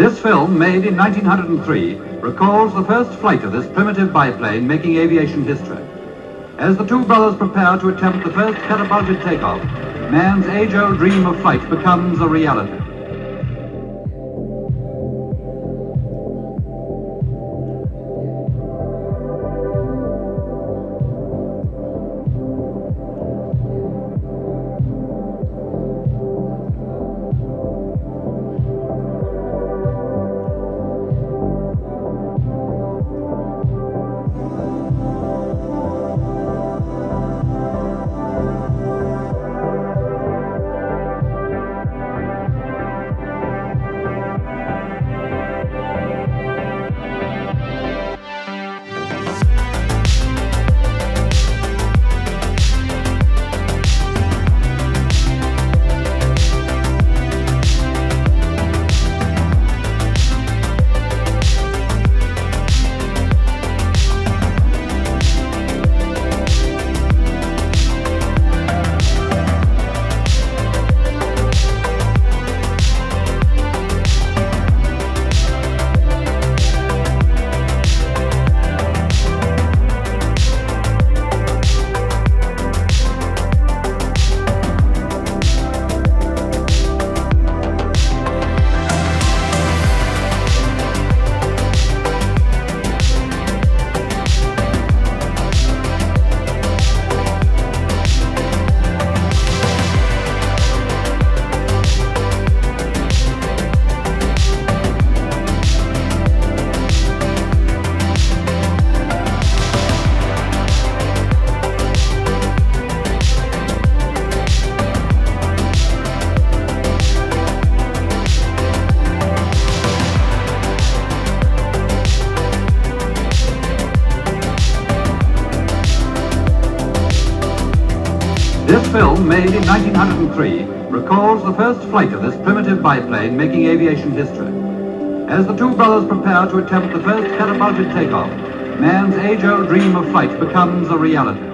This film, made in 1903, recalls the first flight of this primitive biplane making aviation history. As the two brothers prepare to attempt the first catapulted takeoff, man's age-old dream of flight becomes a reality. This film, made in 1903, recalls the first flight of this primitive biplane making aviation history. As the two brothers prepare to attempt the first catapulted takeoff, man's age-old dream of flight becomes a reality.